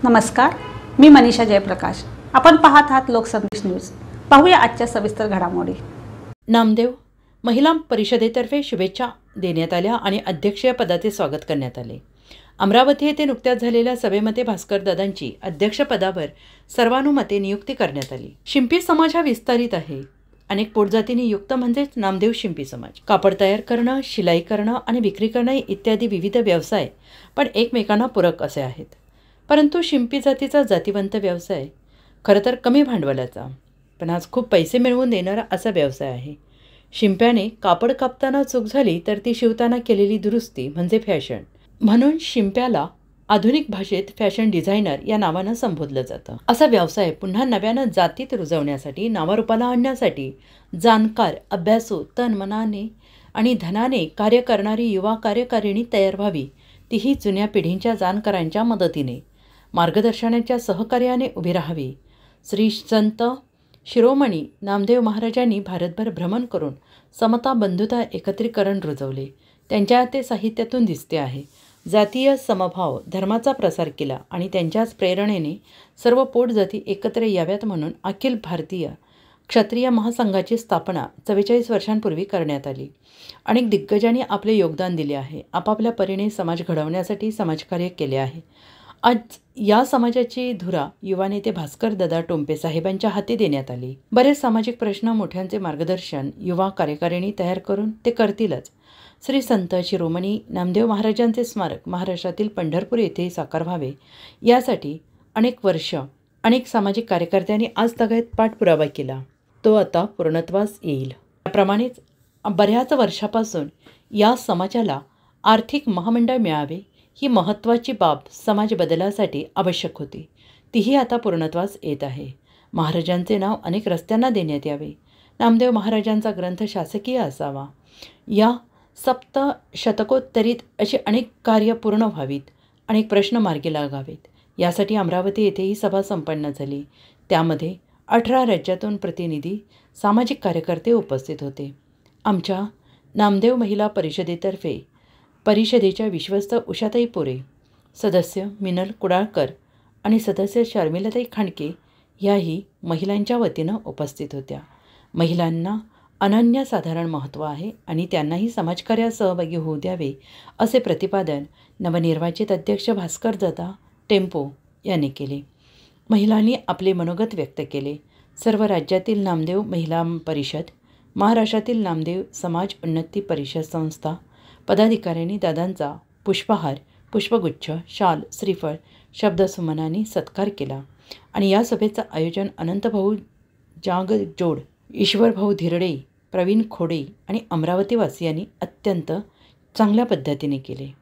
नमस्कार, मी मनीषा जयप्रकाश. आपण पाहत आहात लोकसंदेश न्यूज. पाहूया आजच्या सविस्तर घडामोडी. नामदेव महिला परिषदेतर्फे शुभेच्छा देण्यात आल्या आणि अध्यक्षीय पदाचे स्वागत करण्यात आले. अमरावती येथे नुकत्याच झालेल्या सभेमध्ये भास्करदादांची अध्यक्षपदावर सर्वानुमते नियुक्ती करण्यात आली. शिंपी समाज हा विस्तारित आहे. अनेक पोटजातींनी युक्त म्हणजेच नामदेव शिंपी समाज. कापड तयार करणं, शिलाई करणं आणि विक्री करणं इत्यादी विविध व्यवसाय पण एकमेकांना पूरक असे आहेत. परंतु शिंपी जातीचा जातिवंत व्यवसाय खरं तर कमी भांडवलाचा पण आज खूप पैसे मिळवून देणारा असा व्यवसाय आहे. शिंप्याने कापड कापताना चूक झाली तर ती शिवताना केलेली दुरुस्ती म्हणजे फॅशन. म्हणून शिंप्याला आधुनिक भाषेत फॅशन डिझायनर या नावानं संबोधलं जातं. असा व्यवसाय पुन्हा नव्यानं जातीत रुजवण्यासाठी, नावारूपाला आणण्यासाठी जाणकार, अभ्यासू, तन मनाने आणि धनाने कार्य करणारी युवा कार्यकारिणी तयार व्हावी, तीही जुन्या पिढींच्या जाणकारांच्या मदतीने, मार्गदर्शनाच्या सहकार्याने उभी राहावी. श्री संत शिरोमणी नामदेव महाराजांनी भारतभर भ्रमण करून समता, बंधुता, एकत्रीकरण रुजवले. त्यांच्या ते साहित्यातून दिसते आहे. जातीय समभाव, धर्माचा प्रसार केला आणि त्यांच्याच प्रेरणेने सर्व पोटजाती एकत्र याव्यात म्हणून अखिल भारतीय क्षत्रिय महासंघाची स्थापना 44 वर्षांपूर्वी करण्यात आली. अनेक दिग्गजांनी आपले योगदान दिले आहे. आपापल्या परीने समाज घडवण्यासाठी समाजकार्य केले आहे. आज या समाजाची धुरा युवा नेते भास्करदादा टोंपे साहेबांच्या हाती देण्यात आली. बरेच सामाजिक प्रश्न, मोठ्यांचे मार्गदर्शन युवा कार्यकारिणी तयार करून ते करतीलच. श्री संत शिरोमणी नामदेव महाराजांचे स्मारक महाराष्ट्रातील पंढरपूर येथे साकार व्हावे यासाठी अनेक वर्ष अनेक सामाजिक कार्यकर्त्यांनी आज तगायत पाठपुरावा केला. तो आता पूर्णत्वास येईल. त्याप्रमाणेच बऱ्याच वर्षापासून या समाजाला आर्थिक महामंडळ मिळावे ही महत्त्वाची बाब समाज बदलासाठी आवश्यक होती. तीही आता पूर्णत्वास येत आहे. महाराजांचे नाव अनेक रस्त्यांना देण्यात यावे. नामदेव महाराजांचा ग्रंथ शासकीय असावा. या सप्तशतकोत्तरीत अशी अनेक कार्य पूर्ण व्हावीत, अनेक प्रश्न मार्गी लागावेत यासाठी अमरावती येथे ही सभा संपन्न झाली. त्यामध्ये 18 राज्यातून प्रतिनिधी, सामाजिक कार्यकर्ते उपस्थित होते. आमच्या नामदेव महिला परिषदेतर्फे परिषदेच्या विश्वस्त उषाताई पोरे, सदस्य मिनल कुडाळकर आणि सदस्य शर्मिलाताई खांडके याही महिलांच्या वतीनं उपस्थित होत्या. महिलांना अनन्यसाधारण महत्त्व आहे आणि त्यांनाही समाजकार्यात सहभागी होऊ द्यावे असे प्रतिपादन नवनिर्वाचित अध्यक्ष भास्करदादा टेम्पो यांनी केले. महिलांनी आपले मनोगत व्यक्त केले. सर्व राज्यातील नामदेव महिला परिषद, महाराष्ट्रातील नामदेव समाज उन्नती परिषद संस्था पदाधिकाऱ्यांनी दादांचा पुष्पहार, पुष्पगुच्छ, शाल, श्रीफळ, शब्दसुमनांनी सत्कार केला आणि या सभेचं आयोजन अनंतभाऊ जागजोड, ईश्वरभाऊ धिरडे, प्रवीण खोडे आणि अमरावतीवासियांनी अत्यंत चांगल्या पद्धतीने केले.